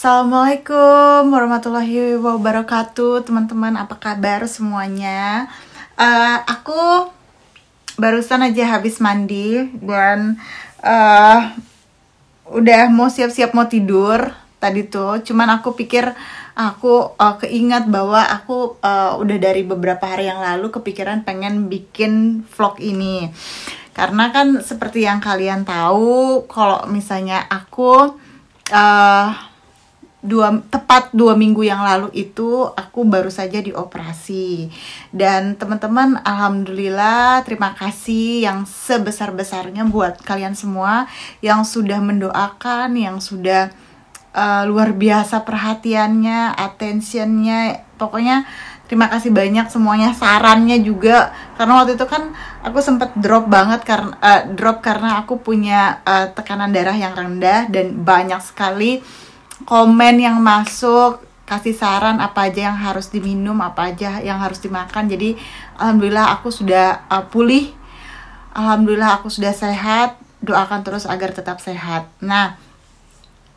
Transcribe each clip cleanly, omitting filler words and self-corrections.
Assalamualaikum warahmatullahi wabarakatuh, teman-teman. Apa kabar semuanya? Aku barusan aja habis mandi dan udah mau siap-siap mau tidur tadi tuh. Cuman aku pikir aku keingat bahwa aku udah dari beberapa hari yang lalu kepikiran pengen bikin vlog ini. Karena kan seperti yang kalian tahu, kalau misalnya aku tepat 2 minggu yang lalu itu aku baru saja dioperasi. Dan teman-teman, alhamdulillah, terima kasih yang sebesar-besarnya buat kalian semua yang sudah mendoakan, yang sudah luar biasa perhatiannya, attentionnya, pokoknya terima kasih banyak semuanya, sarannya juga. Karena waktu itu kan aku sempat drop karena aku punya tekanan darah yang rendah, dan banyak sekali komen yang masuk kasih saran apa aja yang harus diminum, apa aja yang harus dimakan. Jadi alhamdulillah aku sudah pulih, alhamdulillah aku sudah sehat. Doakan terus agar tetap sehat. Nah,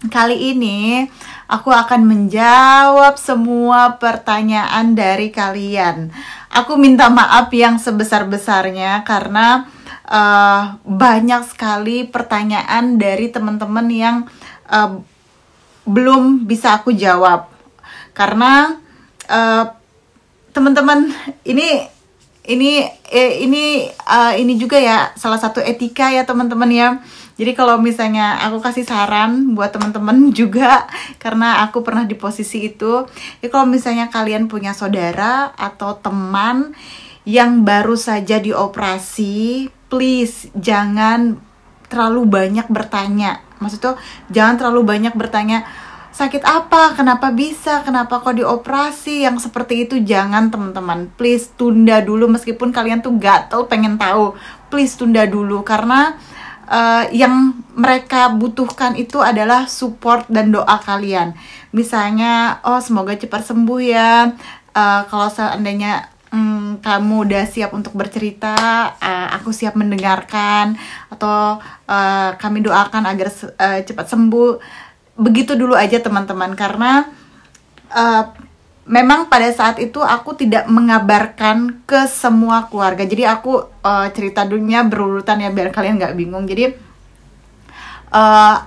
kali ini aku akan menjawab semua pertanyaan dari kalian. Aku minta maaf yang sebesar-besarnya karena banyak sekali pertanyaan dari teman-teman yang belum bisa aku jawab. Karena teman-teman, ini juga ya salah satu etika ya teman-teman ya. Jadi kalau misalnya aku kasih saran buat teman-teman juga, karena aku pernah di posisi itu, ya kalau misalnya kalian punya saudara atau teman yang baru saja dioperasi, please jangan terlalu banyak bertanya. Maksudnya jangan terlalu banyak bertanya, sakit apa, kenapa bisa, kenapa kok dioperasi, yang seperti itu jangan teman-teman. Please tunda dulu, meskipun kalian tuh gatel pengen tahu, please tunda dulu. Karena yang mereka butuhkan itu adalah support dan doa kalian. Misalnya, oh semoga cepat sembuh ya, kalau seandainya kamu udah siap untuk bercerita, aku siap mendengarkan, atau kami doakan agar cepat sembuh. Begitu dulu aja teman-teman, karena memang pada saat itu aku tidak mengabarkan ke semua keluarga. Jadi aku cerita dulunya berurutan ya, biar kalian nggak bingung. Jadi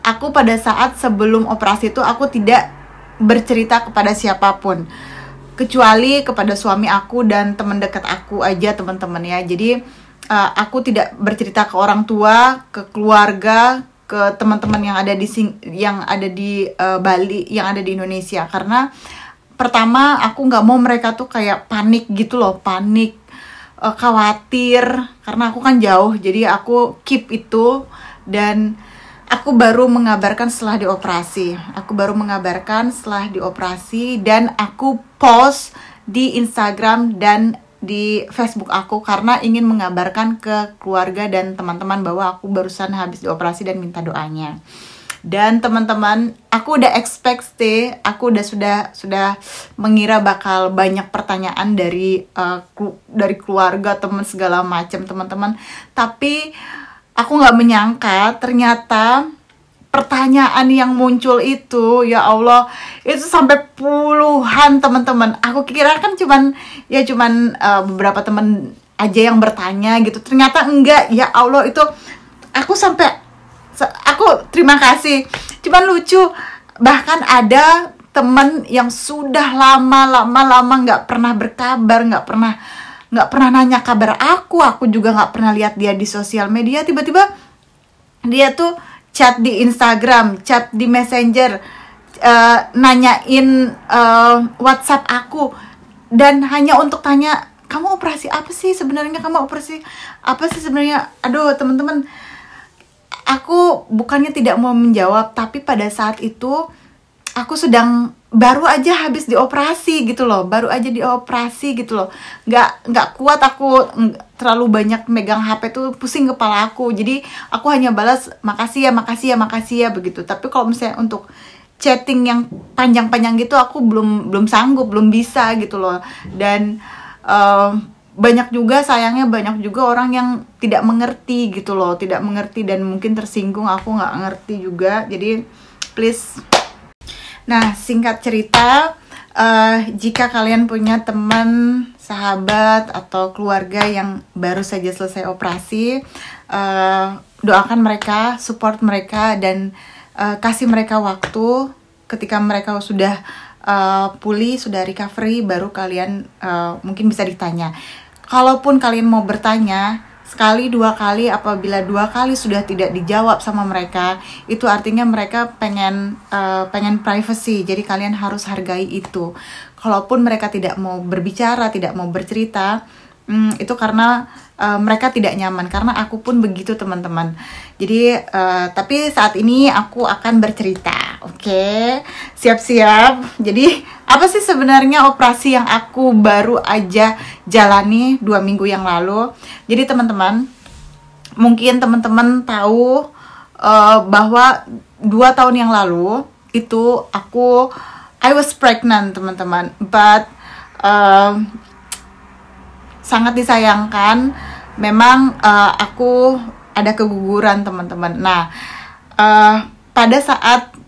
aku pada saat sebelum operasi itu aku tidak bercerita kepada siapapun, kecuali kepada suami aku dan teman dekat aku aja teman-teman ya. Jadi aku tidak bercerita ke orang tua, ke keluarga, ke teman-teman yang ada di Bali, yang ada di Indonesia. Karena pertama aku nggak mau mereka tuh kayak panik gitu loh, panik, khawatir, karena aku kan jauh. Jadi aku keep itu, dan aku baru mengabarkan setelah dioperasi. Dan aku post di Instagram dan di Facebook aku, karena ingin mengabarkan ke keluarga dan teman-teman bahwa aku barusan habis dioperasi dan minta doanya. Dan teman-teman, aku udah expect aku sudah mengira bakal banyak pertanyaan dari keluarga, teman, segala macam teman-teman. Tapi aku nggak menyangka ternyata pertanyaan yang muncul itu, ya Allah, itu sampai puluhan teman-teman. Aku kira kan cuman beberapa teman aja yang bertanya gitu. Ternyata enggak, ya Allah, itu aku terima kasih. Cuman lucu, bahkan ada teman yang sudah lama nggak pernah berkabar, nggak pernah nanya kabar aku juga nggak pernah lihat dia di sosial media. Tiba-tiba dia tuh chat di Instagram, chat di Messenger, nanyain WhatsApp aku, dan hanya untuk tanya, kamu operasi apa sih sebenarnya, Aduh teman-teman, aku bukannya tidak mau menjawab, tapi pada saat itu aku baru aja habis dioperasi gitu loh, nggak kuat aku terlalu banyak megang HP tuh, pusing kepala aku. Jadi aku hanya balas makasih ya begitu. Tapi kalau misalnya untuk chatting yang panjang-panjang gitu, aku belum sanggup, belum bisa gitu loh. Dan sayangnya banyak juga orang yang tidak mengerti gitu loh, dan mungkin tersinggung, aku nggak ngerti juga. Jadi please Nah, singkat cerita, jika kalian punya teman, sahabat, atau keluarga yang baru saja selesai operasi, doakan mereka, support mereka, dan kasih mereka waktu. Ketika mereka sudah pulih, sudah recovery, baru kalian mungkin bisa ditanya. Kalaupun kalian mau bertanya, sekali, dua kali, apabila dua kali sudah tidak dijawab sama mereka, itu artinya mereka pengen privacy. Jadi kalian harus hargai itu. Kalaupun mereka tidak mau berbicara, tidak mau bercerita, itu karena mereka tidak nyaman. Karena aku pun begitu, teman-teman. Jadi tapi saat ini aku akan bercerita. Oke, siap-siap. Jadi apa sih sebenarnya operasi yang aku baru aja jalani 2 minggu yang lalu? Jadi teman-teman, mungkin teman-teman tahu bahwa 2 tahun yang lalu itu I was pregnant, teman-teman. But sangat disayangkan, memang aku ada keguguran, teman-teman. Nah, pada saat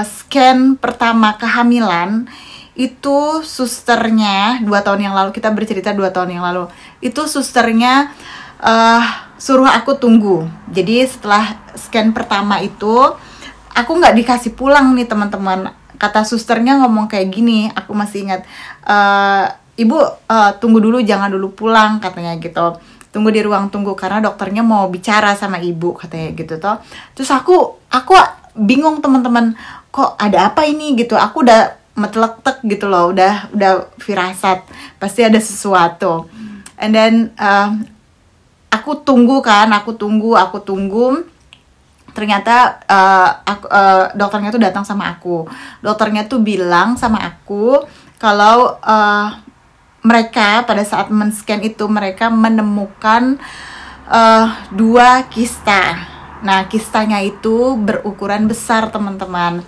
scan pertama kehamilan, itu susternya 2 tahun yang lalu, kita bercerita 2 tahun yang lalu, itu susternya suruh aku tunggu. Jadi setelah scan pertama itu, aku nggak dikasih pulang nih, teman-teman. Kata susternya ngomong kayak gini, aku masih ingat, ibu tunggu dulu, jangan dulu pulang, katanya gitu. Tunggu di ruang tunggu karena dokternya mau bicara sama ibu, katanya gitu toh. Terus aku bingung, teman-teman, kok ada apa ini gitu. Aku udah meteletek gitu loh, udah firasat pasti ada sesuatu. And then aku tunggu. Ternyata dokternya tuh datang sama aku. Dokternya tuh bilang sama aku kalau mereka pada saat men-scan itu mereka menemukan 2 kista. Nah, kistanya itu berukuran besar, teman-teman.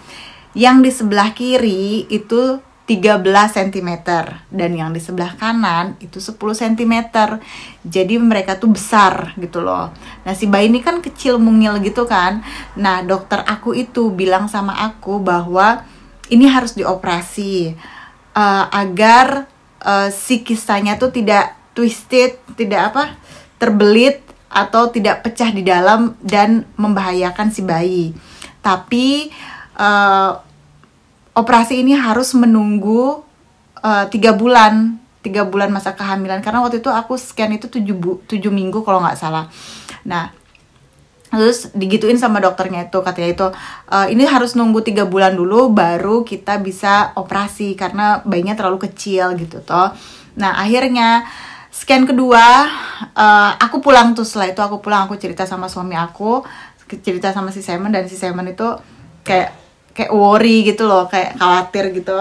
Yang di sebelah kiri itu 13 cm dan yang di sebelah kanan itu 10 cm. Jadi mereka tuh besar gitu loh. Nah, si bayi ini kan kecil mungil gitu kan. Nah, dokter aku itu bilang sama aku bahwa ini harus dioperasi agar si kistanya tuh tidak twisted, tidak terbelit atau tidak pecah di dalam dan membahayakan si bayi. Tapi operasi ini harus menunggu 3 bulan masa kehamilan, karena waktu itu aku scan itu 7 minggu kalau nggak salah. Nah, terus digituin sama dokternya itu, katanya itu ini harus nunggu 3 bulan dulu baru kita bisa operasi karena bayinya terlalu kecil gitu toh. Nah, akhirnya scan kedua, aku pulang tuh. Setelah itu aku pulang, aku cerita sama suami aku, cerita sama si Simon, dan si Simon itu kayak worry gitu loh, kayak khawatir gitu.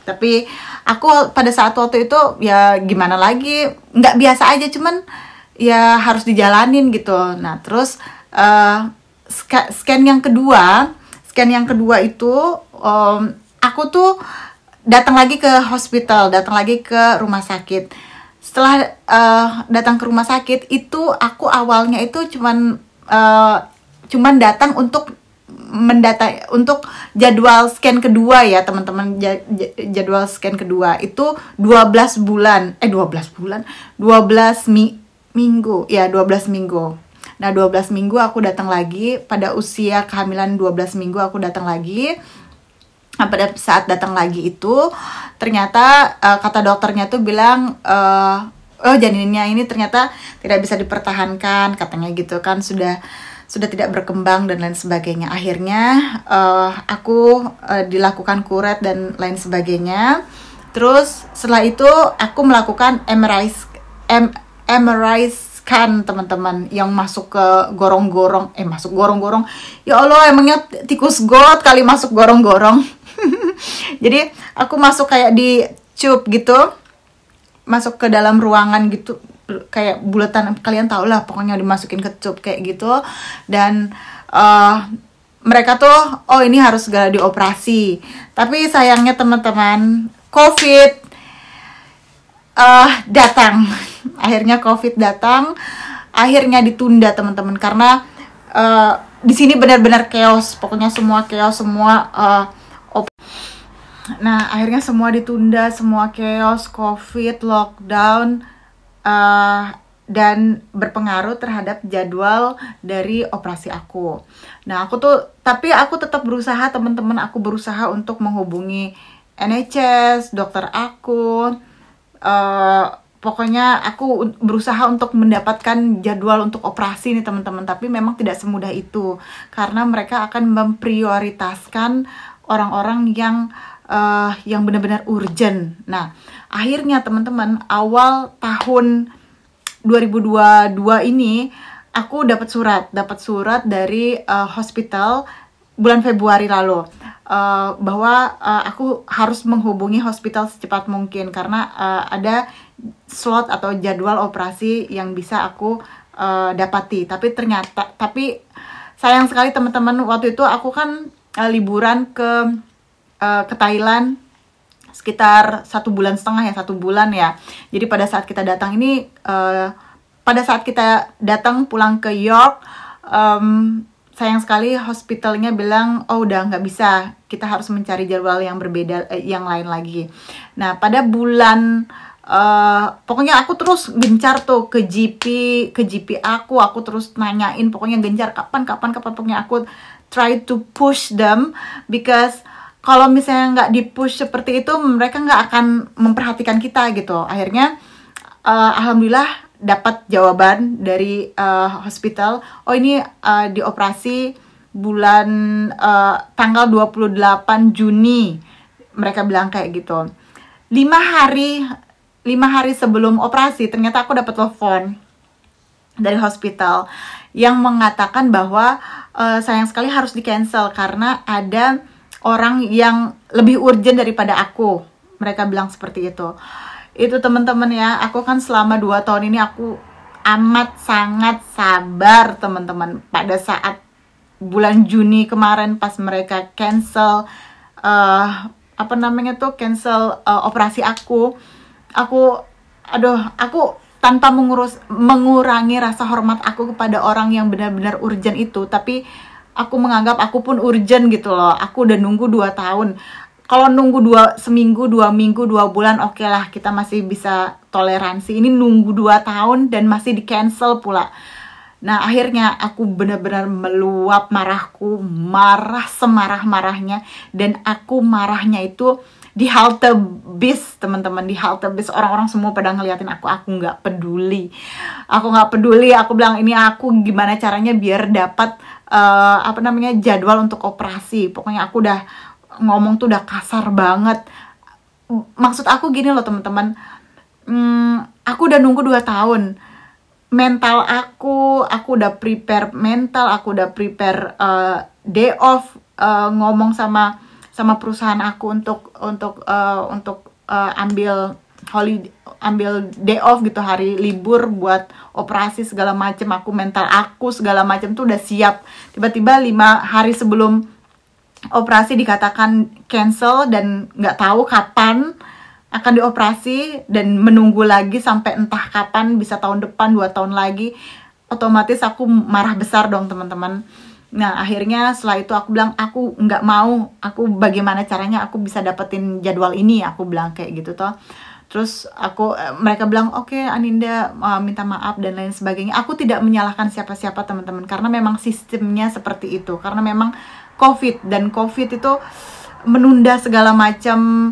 Tapi aku pada saat waktu itu ya gimana lagi, nggak biasa aja, cuman ya harus dijalanin gitu. Nah, terus scan yang kedua itu aku tuh datang lagi ke hospital, datang lagi ke rumah sakit. Setelah datang ke rumah sakit itu, aku awalnya itu cuman datang untuk untuk jadwal scan kedua ya, teman-teman. Jadwal scan kedua itu 12 minggu ya, 12 minggu. Nah, 12 minggu aku datang lagi, pada usia kehamilan 12 minggu aku datang lagi. Nah, pada saat datang lagi itu ternyata kata dokternya tuh bilang janinnya ini ternyata tidak bisa dipertahankan, katanya gitu kan, sudah tidak berkembang dan lain sebagainya. Akhirnya aku dilakukan kuret dan lain sebagainya. Terus setelah itu aku melakukan MRI scan, teman-teman, yang masuk ke gorong-gorong. Ya Allah, emangnya tikus got kali masuk gorong-gorong. Jadi aku masuk kayak di tube gitu, masuk ke dalam ruangan gitu, kayak bulatan, kalian tau lah pokoknya, dimasukin ke tube kayak gitu. Dan mereka tuh ini harus segera dioperasi. Tapi sayangnya, teman-teman, COVID datang. Akhirnya COVID datang, akhirnya ditunda, teman-teman, karena di sini benar-benar chaos. Pokoknya semua chaos, semua Nah, akhirnya semua ditunda, semua chaos, COVID, lockdown, dan berpengaruh terhadap jadwal dari operasi aku. Nah, tapi aku tetap berusaha, teman-teman, aku berusaha untuk menghubungi NHS, dokter aku, pokoknya aku berusaha untuk mendapatkan jadwal untuk operasi nih teman-teman, tapi memang tidak semudah itu, karena mereka akan memprioritaskan orang-orang yang benar-benar urgent. Nah, akhirnya teman-teman, awal tahun 2022 ini aku dapat surat dari hospital bulan Februari lalu, bahwa aku harus menghubungi hospital secepat mungkin karena ada slot atau jadwal operasi yang bisa aku dapati. Tapi sayang sekali teman-teman, waktu itu aku kan liburan ke Thailand sekitar 1,5 bulan ya, 1 bulan ya. Jadi pada saat kita datang ini, pada saat kita datang pulang ke York, sayang sekali hospitalnya bilang, oh udah nggak bisa, kita harus mencari jadwal yang berbeda, yang lain lagi. Nah, pada bulan pokoknya aku terus gencar tuh ke GP aku terus nanyain, pokoknya gencar kapan, pokoknya aku try to push them, because kalau misalnya nggak di-push seperti itu, mereka nggak akan memperhatikan kita gitu. Akhirnya, alhamdulillah dapat jawaban dari hospital. Oh, ini dioperasi tanggal 28 Juni. Mereka bilang kayak gitu. 5 hari sebelum operasi, ternyata aku dapat telepon dari hospital yang mengatakan bahwa sayang sekali harus di-cancel karena ada orang yang lebih urgent daripada aku. Mereka bilang seperti itu. Itu teman-teman ya, aku kan selama 2 tahun ini aku amat sangat sabar teman-teman. Pada saat bulan Juni kemarin pas mereka cancel cancel operasi aku tanpa mengurangi rasa hormat aku kepada orang yang benar-benar urgent itu, tapi aku menganggap aku pun urgent gitu loh. Aku udah nunggu 2 tahun. Kalau nunggu seminggu, 2 minggu, 2 bulan, oke lah, kita masih bisa toleransi. Ini nunggu 2 tahun dan masih di cancel pula. Nah, akhirnya aku benar-benar meluap marahku, marah semarah-marahnya, dan aku marahnya itu di halte bis, teman-teman. Di halte bis, orang-orang semua pada ngeliatin aku nggak peduli. Aku bilang, ini aku gimana caranya biar dapat jadwal untuk operasi. Pokoknya aku udah ngomong tuh udah kasar banget. Maksud aku gini loh teman-teman, aku udah nunggu 2 tahun. Mental aku udah prepare mental, aku udah prepare day off, ngomong sama perusahaan aku untuk ambil day off gitu, hari libur buat operasi segala macem. Mental aku segala macem tuh udah siap. Tiba-tiba 5 hari sebelum operasi dikatakan cancel dan nggak tahu kapan akan dioperasi, dan menunggu lagi sampai entah kapan, bisa tahun depan, 2 tahun lagi. Otomatis aku marah besar dong teman-teman. Nah, akhirnya setelah itu aku bilang, aku nggak mau, bagaimana caranya aku bisa dapetin jadwal ini, aku bilang kayak gitu toh. Terus mereka bilang, oke, Aninda, minta maaf dan lain sebagainya. Aku tidak menyalahkan siapa-siapa teman-teman, karena memang sistemnya seperti itu, karena memang COVID, dan COVID itu menunda segala macam,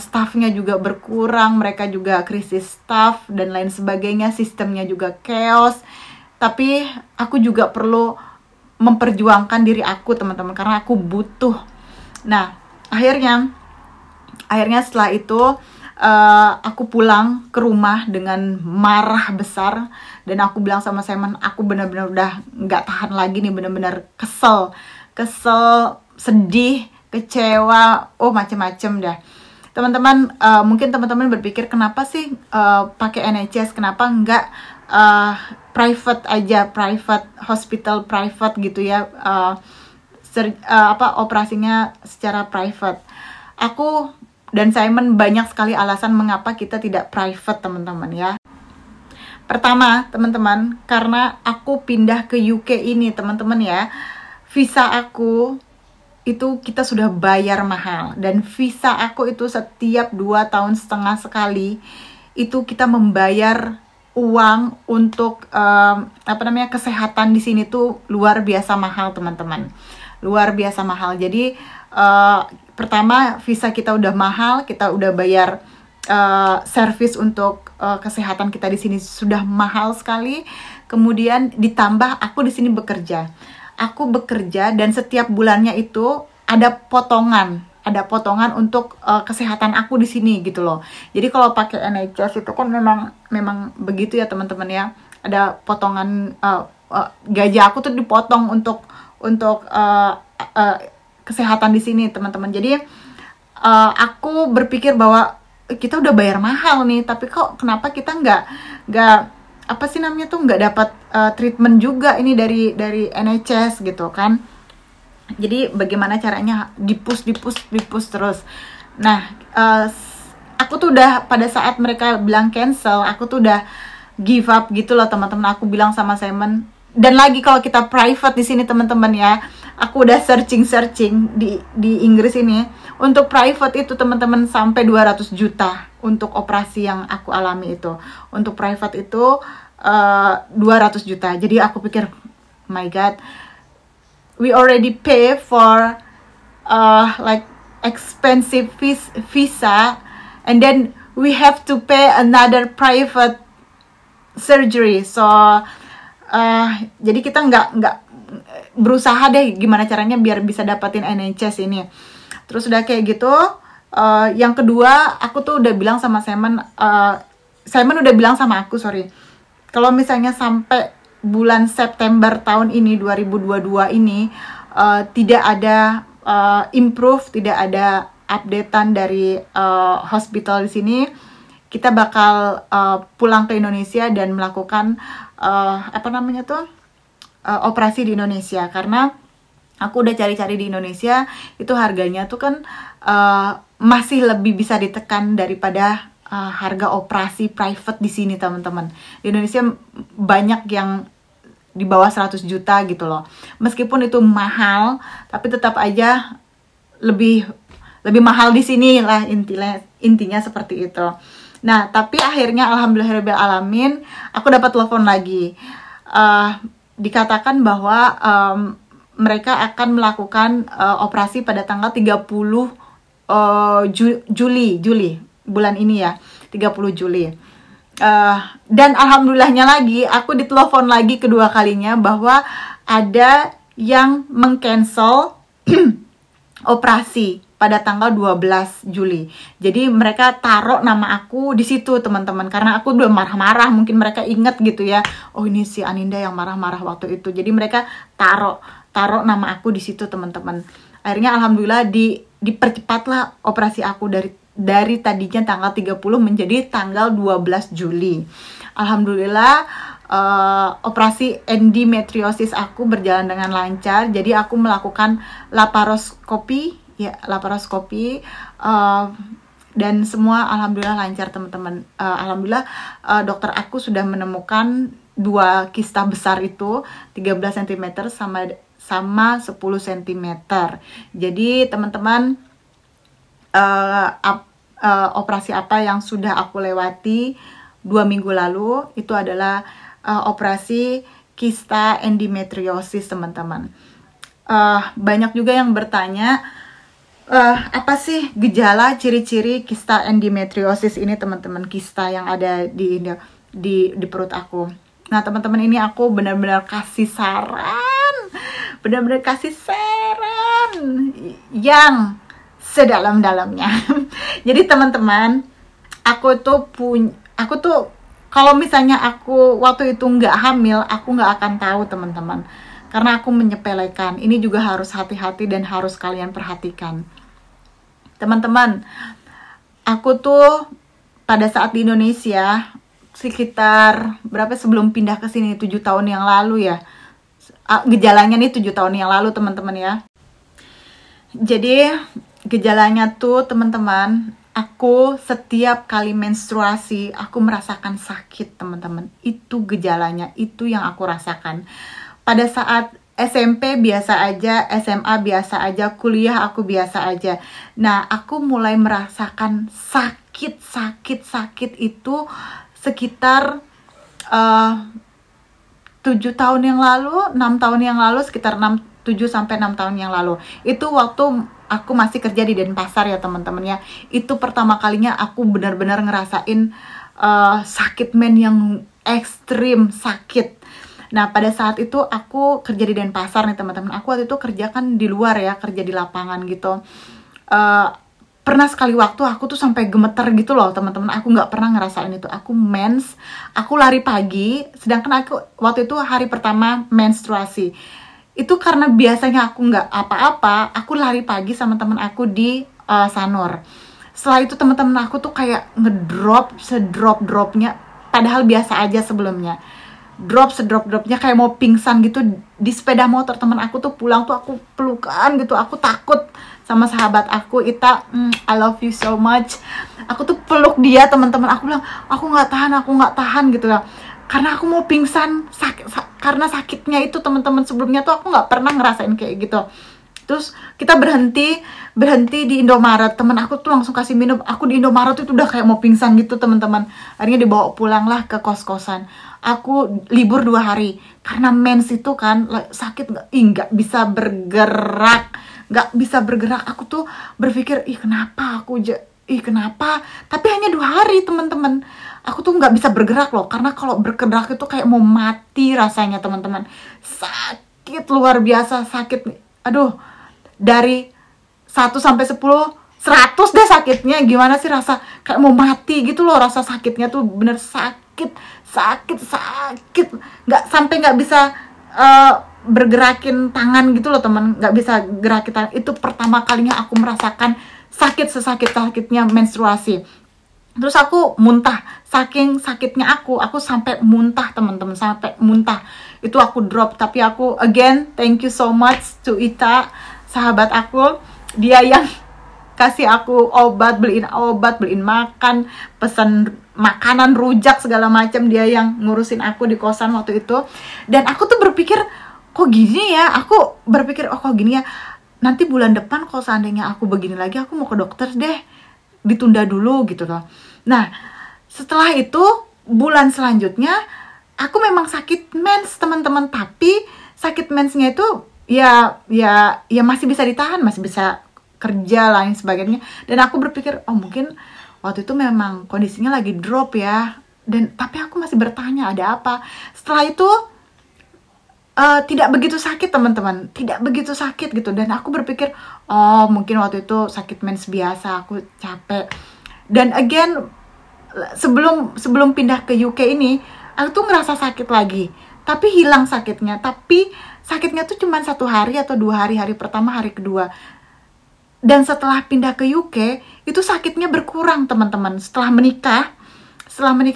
staffnya juga berkurang, mereka juga krisis staff dan lain sebagainya, sistemnya juga chaos. Tapi aku juga perlu memperjuangkan diri aku teman-teman, karena aku butuh. Nah, akhirnya setelah itu aku pulang ke rumah dengan marah besar, dan aku bilang sama Simon, aku benar-benar udah nggak tahan lagi nih, benar-benar kesel, sedih, kecewa, macem-macem dah. Teman-teman, mungkin teman-teman berpikir, kenapa sih pakai NHS, kenapa enggak private aja, private hospital, private gitu ya, operasinya secara private. Aku dan Simon banyak sekali alasan mengapa kita tidak private teman-teman ya. Pertama teman-teman, karena aku pindah ke UK ini teman-teman ya, visa aku itu kita sudah bayar mahal. Dan visa aku itu setiap 2,5 tahun sekali itu kita membayar uang untuk kesehatan di sini tuh luar biasa mahal, teman-teman. Luar biasa mahal. Jadi pertama visa kita udah mahal, kita udah bayar service untuk kesehatan kita di sini sudah mahal sekali. Kemudian ditambah aku di sini bekerja. Aku bekerja dan setiap bulannya itu ada potongan untuk kesehatan aku di sini gitu loh. Jadi kalau pakai NHS itu kan memang begitu ya teman-teman ya. Ada potongan gaji aku tuh dipotong untuk kesehatan di sini teman-teman. Jadi aku berpikir bahwa kita udah bayar mahal nih, tapi kok kenapa kita nggak nggak dapat treatment juga ini dari NHS gitu kan. Jadi bagaimana caranya dipush terus. Nah, aku tuh udah pada saat mereka bilang cancel, aku tuh udah give up gitu loh teman-teman. Aku bilang sama Simon, dan lagi kalau kita private di sini teman-teman ya, aku udah searching di Inggris ini untuk private itu teman-teman sampai 200 juta untuk operasi yang aku alami itu. Untuk private itu 200 juta. Jadi aku pikir, my God, we already pay for like expensive visa, and then we have to pay another private surgery. So jadi kita nggak berusaha deh gimana caranya biar bisa dapatin NHS ini. Terus udah kayak gitu, yang kedua aku tuh udah bilang sama Simon udah bilang sama aku, kalau misalnya sampai bulan September tahun ini 2022 ini tidak ada improve, tidak ada updatean dari hospital di sini, kita bakal pulang ke Indonesia dan melakukan operasi di Indonesia. Karena aku udah cari-cari di Indonesia, itu harganya tuh kan masih lebih bisa ditekan daripada harga operasi private di sini teman-teman. Di Indonesia banyak yang di bawah 100 juta gitu loh. Meskipun itu mahal, tapi tetap aja lebih mahal di sini lah, intinya seperti itu. Nah, tapi akhirnya alhamdulillahirobbilalamin aku dapat telepon lagi. Dikatakan bahwa mereka akan melakukan operasi pada tanggal 30 Juli bulan ini ya, 30 Juli. Dan alhamdulillahnya lagi aku ditelepon lagi kedua kalinya bahwa ada yang meng-cancel operasi pada tanggal 12 Juli. Jadi mereka taruh nama aku di situ teman-teman, karena aku udah marah-marah, mungkin mereka inget gitu ya, oh ini si Aninda yang marah-marah waktu itu. Jadi mereka taruh nama aku di situ teman-teman. Akhirnya alhamdulillah dipercepatlah operasi aku dari tadinya tanggal 30 menjadi tanggal 12 Juli. Alhamdulillah operasi endometriosis aku berjalan dengan lancar. Jadi aku melakukan laparoskopi dan semua alhamdulillah lancar teman-teman. Alhamdulillah dokter aku sudah menemukan 2 kista besar itu 13 cm sama 10 cm. Jadi teman-teman, operasi apa yang sudah aku lewati 2 minggu lalu itu adalah operasi kista endometriosis teman-teman. Banyak juga yang bertanya, apa sih gejala ciri-ciri kista endometriosis ini teman-teman, kista yang ada di perut aku. Nah teman-teman, ini aku benar-benar kasih saran yang sedalam-dalamnya. Jadi teman-teman, aku tuh kalau misalnya aku waktu itu nggak hamil, aku nggak akan tahu teman-teman, karena aku menyepelekan. Ini juga harus hati-hati dan harus kalian perhatikan teman-teman. Aku tuh pada saat di Indonesia sekitar sebelum pindah ke sini, 7 tahun yang lalu ya, gejalanya nih 7 tahun yang lalu teman-teman ya. Jadi gejalanya tuh teman-teman, aku setiap kali menstruasi aku merasakan sakit teman-teman. Itu gejalanya, itu yang aku rasakan. Pada saat SMP biasa aja, SMA biasa aja, kuliah aku biasa aja. Nah, aku mulai merasakan sakit itu sekitar 7 tahun yang lalu, 6 tahun yang lalu, sekitar 7 sampai 6 tahun yang lalu. Itu waktu aku masih kerja di Denpasar ya teman-teman ya. Itu pertama kalinya aku benar-benar ngerasain sakit men yang ekstrim sakit. Nah, pada saat itu aku kerja di Denpasar nih teman-teman. Aku waktu itu kerja kan di luar ya, kerja di lapangan gitu. Pernah sekali waktu aku tuh sampai gemeter gitu loh teman-teman. Aku nggak pernah ngerasain itu. Aku mens, aku lari pagi, sedangkan aku waktu itu hari pertama menstruasi. Itu karena biasanya aku nggak apa-apa, aku lari pagi sama teman aku di Sanur. Setelah itu teman-teman aku tuh kayak ngedrop sedrop-dropnya, padahal biasa aja sebelumnya. Drop sedrop-dropnya kayak mau pingsan gitu di sepeda motor. Teman aku tuh pulang tuh aku pelukan gitu, aku takut sama sahabat aku, Ita, I love you so much. Aku tuh peluk dia teman-teman, aku bilang aku nggak tahan gitu ya, karena aku mau pingsan karena sakitnya itu teman-teman. Sebelumnya tuh aku nggak pernah ngerasain kayak gitu. Terus kita berhenti di Indomaret. Temen aku tuh langsung kasih minum. Aku di Indomaret itu udah kayak mau pingsan gitu teman-teman. Akhirnya dibawa pulang lah ke kos-kosan. Aku libur 2 hari karena mens itu kan sakit, nggak bisa bergerak. Aku tuh berpikir kenapa? Tapi hanya 2 hari teman-teman. Aku tuh nggak bisa bergerak loh, karena kalau bergerak itu kayak mau mati rasanya teman-teman. Sakit luar biasa, sakit. Aduh, dari 1 sampai 10, 100 deh sakitnya. Gimana sih rasa kayak mau mati gitu loh, rasa sakitnya tuh bener sakit. Nggak bisa bergerakin tangan gitu loh teman, nggak bisa gerakin tangan. Itu pertama kalinya aku merasakan sakit sesakit-sakitnya menstruasi. Terus aku muntah, saking sakitnya aku sampai muntah teman-teman, sampai muntah. Itu aku drop. Tapi aku again thank you so much to Ita, sahabat aku. Dia yang kasih aku beliin makan, pesan makanan, rujak segala macam. Dia yang ngurusin aku di kosan waktu itu. Dan aku tuh berpikir kok gini ya, nanti bulan depan kalau seandainya aku begini lagi, aku mau ke dokter deh, ditunda dulu gitu loh. Nah, setelah itu bulan selanjutnya aku memang sakit mens teman-teman, tapi sakit mensnya itu ya masih bisa ditahan, masih bisa kerja lain sebagainya. Dan aku berpikir mungkin waktu itu memang kondisinya lagi drop ya. Tapi aku masih bertanya ada apa. Setelah itu tidak begitu sakit teman-teman, tidak begitu sakit gitu. Dan aku berpikir mungkin waktu itu sakit mens biasa, aku capek. Dan again sebelum pindah ke UK ini, aku tuh ngerasa sakit lagi, tapi hilang sakitnya. Tapi sakitnya tuh cuma 1 hari atau 2 hari, hari pertama, hari kedua. Dan setelah pindah ke UK itu sakitnya berkurang teman-teman. Setelah menikah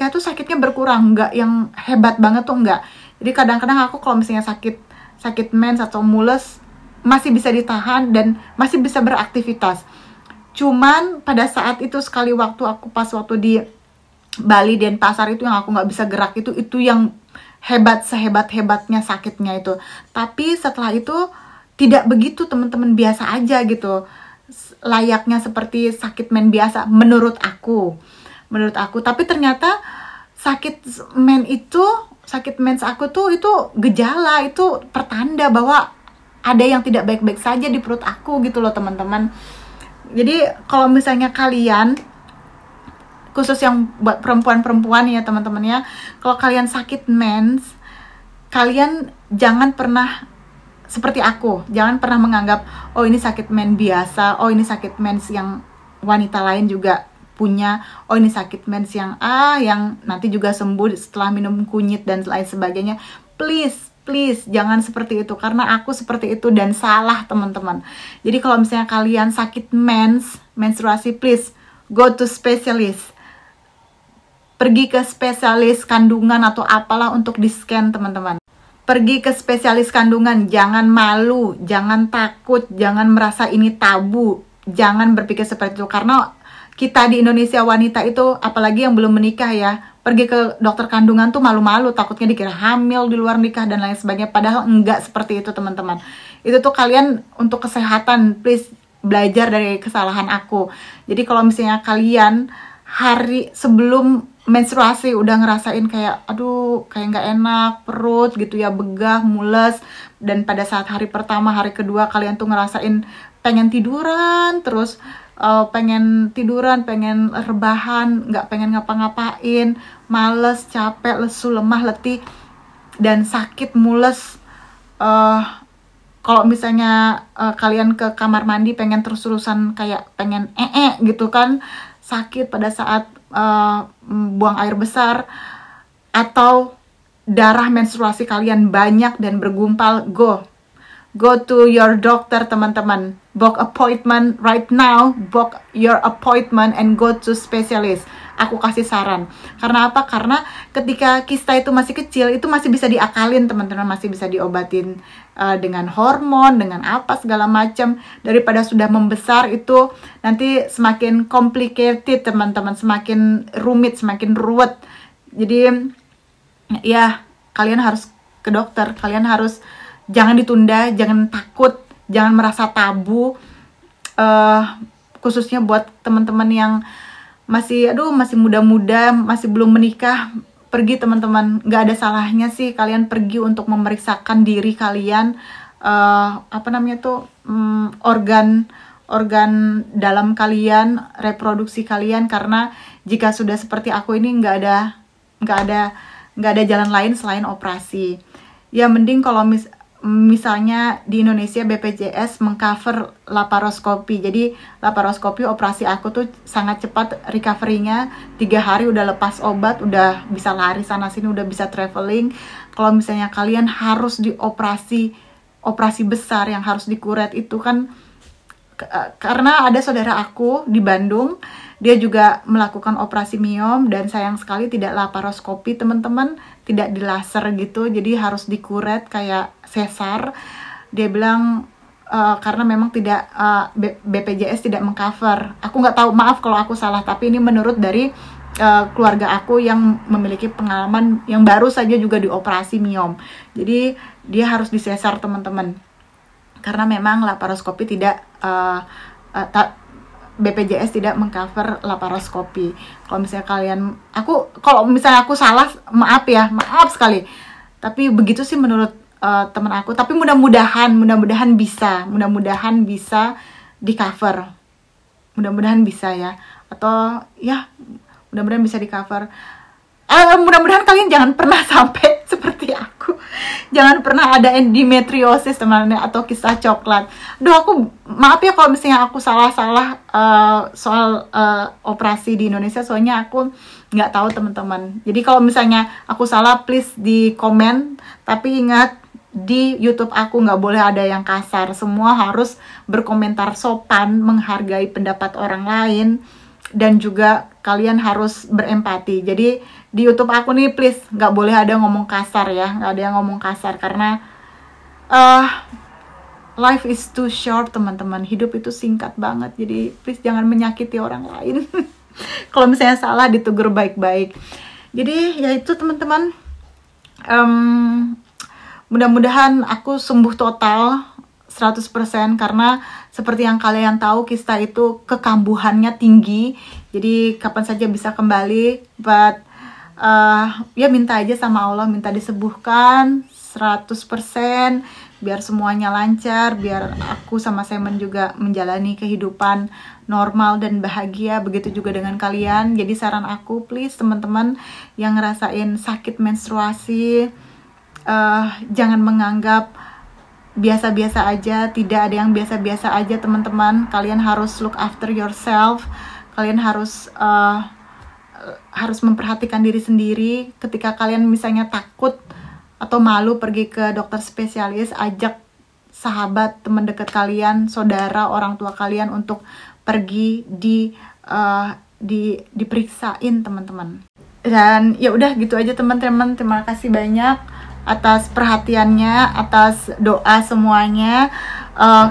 tuh sakitnya berkurang, nggak yang hebat banget tuh enggak. Jadi kadang-kadang aku kalau misalnya sakit mens atau mules masih bisa ditahan dan masih bisa beraktivitas. Cuman pada saat itu sekali waktu aku pas waktu di Bali Denpasar itu yang aku nggak bisa gerak, itu yang sehebat-hebatnya sakitnya itu. Tapi setelah itu tidak begitu teman-teman, biasa aja gitu, layaknya seperti sakit men biasa menurut aku. Tapi ternyata sakit mens aku tuh itu gejala, itu pertanda bahwa ada yang tidak baik-baik saja di perut aku gitu loh teman-teman. Jadi kalau misalnya kalian, khusus yang buat perempuan-perempuan ya teman-teman ya, kalau kalian sakit mens, kalian jangan pernah seperti aku, jangan pernah menganggap ini sakit mens biasa, ini sakit mens yang wanita lain juga punya, ini sakit mens yang nanti juga sembuh setelah minum kunyit dan lain sebagainya. Please jangan seperti itu, karena aku seperti itu dan salah teman-teman. Jadi kalau misalnya kalian sakit menstruasi, please go to specialist. Pergi ke spesialis kandungan atau apalah untuk di-scan teman-teman. Pergi ke spesialis kandungan, jangan malu, jangan takut, jangan merasa ini tabu. Jangan berpikir seperti itu, karena kita di Indonesia wanita itu, apalagi yang belum menikah ya, pergi ke dokter kandungan tuh malu-malu, takutnya dikira hamil di luar nikah dan lain sebagainya, padahal enggak seperti itu teman-teman. Itu tuh kalian untuk kesehatan, please belajar dari kesalahan aku. Jadi kalau misalnya kalian hari sebelum menstruasi udah ngerasain kayak aduh kayak nggak enak perut gitu ya, begah, mules, dan pada saat hari pertama, hari kedua kalian tuh ngerasain pengen tiduran terus, pengen tiduran, pengen rebahan, nggak pengen ngapa-ngapain, males, capek, lesu, lemah, letih, dan sakit, mules. Kalau misalnya kalian ke kamar mandi pengen terus-terusan kayak pengen gitu kan, sakit pada saat buang air besar, atau darah menstruasi kalian banyak dan bergumpal, go to your doctor teman-teman. Book appointment right now, book your appointment and go to specialist. Aku kasih saran. Karena apa? Karena ketika kista itu masih kecil, itu masih bisa diakalin teman-teman, masih bisa diobatin dengan hormon, dengan apa segala macam. Daripada sudah membesar itu nanti semakin complicated teman-teman, semakin rumit, semakin ruwet. Jadi ya kalian harus ke dokter, kalian harus, jangan ditunda, jangan takut, jangan merasa tabu, khususnya buat teman-teman yang masih muda-muda, masih belum menikah. Pergi teman-teman, nggak ada salahnya sih kalian pergi untuk memeriksakan diri kalian, organ dalam kalian, reproduksi kalian, karena jika sudah seperti aku ini nggak ada jalan lain selain operasi. Ya mending kalau misalnya di Indonesia BPJS mengcover laparoskopi. Jadi laparoskopi, operasi aku tuh sangat cepat recovery-nya, 3 hari udah lepas obat, udah bisa lari sana sini, udah bisa traveling. Kalau misalnya kalian harus operasi besar yang harus dikuret itu kan, karena ada saudara aku di Bandung, dia juga melakukan operasi miom dan sayang sekali tidak laparoskopi teman-teman, tidak di laser gitu, jadi harus dikuret kayak sesar. Dia bilang karena memang tidak, BPJS tidak mengcover. Aku nggak tahu, maaf kalau aku salah, tapi ini menurut dari keluarga aku yang memiliki pengalaman yang baru saja juga dioperasi miom. Jadi dia harus disesar teman-teman, karena memang laparoskopi tidak, BPJS tidak mengcover laparoskopi. Kalau misalnya kalau misalnya aku salah, maaf ya, maaf sekali. Tapi begitu sih menurut teman aku. Tapi mudah-mudahan bisa di cover. Mudah-mudahan bisa ya. Atau ya mudah-mudahan bisa di cover. Mudah-mudahan kalian jangan pernah sampai seperti aku. Jangan pernah ada endometriosis teman-teman, atau kista coklat. Aku maaf ya kalau misalnya aku salah soal operasi di Indonesia, soalnya aku nggak tahu teman-teman. Jadi kalau misalnya aku salah, please di komen. Tapi ingat, di YouTube aku nggak boleh ada yang kasar. Semua harus berkomentar sopan, menghargai pendapat orang lain, dan juga kalian harus berempati. Jadi di YouTube aku nih please nggak boleh ada ngomong kasar ya, nggak ada yang ngomong kasar, karena life is too short teman-teman, hidup itu singkat banget. Jadi please jangan menyakiti orang lain. Kalau misalnya salah, ditegur baik-baik. Jadi ya itu teman-teman, mudah-mudahan aku sembuh total 100%, karena seperti yang kalian tahu, kista itu kekambuhannya tinggi, jadi kapan saja bisa kembali. But ya minta aja sama Allah, minta disembuhkan 100%, biar semuanya lancar, biar aku sama Simon juga menjalani kehidupan normal dan bahagia. Begitu juga dengan kalian. Jadi saran aku, please teman-teman yang ngerasain sakit menstruasi, jangan menganggap biasa-biasa aja. Tidak ada yang biasa-biasa aja teman-teman. Kalian harus look after yourself. Kalian harus memperhatikan diri sendiri. Ketika kalian misalnya takut atau malu pergi ke dokter spesialis, ajak sahabat, teman dekat kalian, saudara, orang tua kalian untuk pergi diperiksain teman-teman. Dan ya udah gitu aja teman-teman. Terima kasih banyak atas perhatiannya, atas doa semuanya.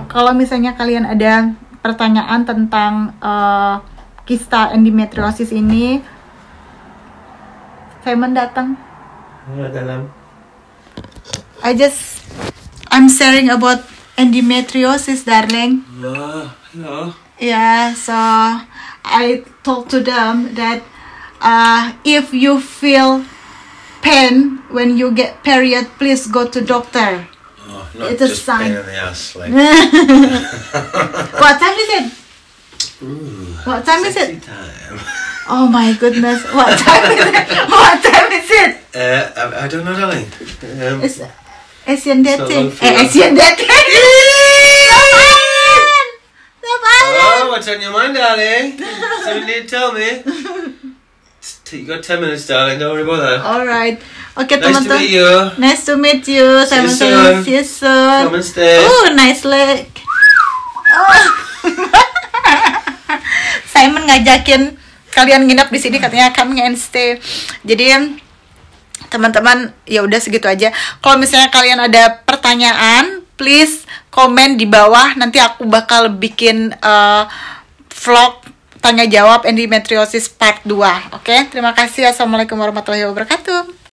Kalau misalnya kalian ada pertanyaan tentang kista endometriosis ini, Simon datang. Dalam. I'm sharing about endometriosis, darling. No. Yeah, so I told to them that if you feel pain when you get period, please go to doctor. Oh, not It's a just sign. pain in the ass, like. What time is it? Ooh, What time is sexy it? time. Oh my goodness, what time is it? What time is it? I don't know, darling. It's Asian dating. So long for Asian dating. Oh, what's on your mind, darling? Something you need to tell me. You got 10 minutes, darling. Don't worry about that. Alright. Oke, Nice to teman-teman. meet you. Nice to meet you. See you See you soon. Come and stay. Oh, nice leg. Oh. Simon ngajakin kalian nginep di sini, katanya come and stay. Jadi teman-teman, ya udah segitu aja. Kalau misalnya kalian ada pertanyaan, please komen di bawah. Nanti aku bakal bikin vlog tanya jawab endometriosis part 2. Oke, terima kasih. Assalamualaikum warahmatullahi wabarakatuh.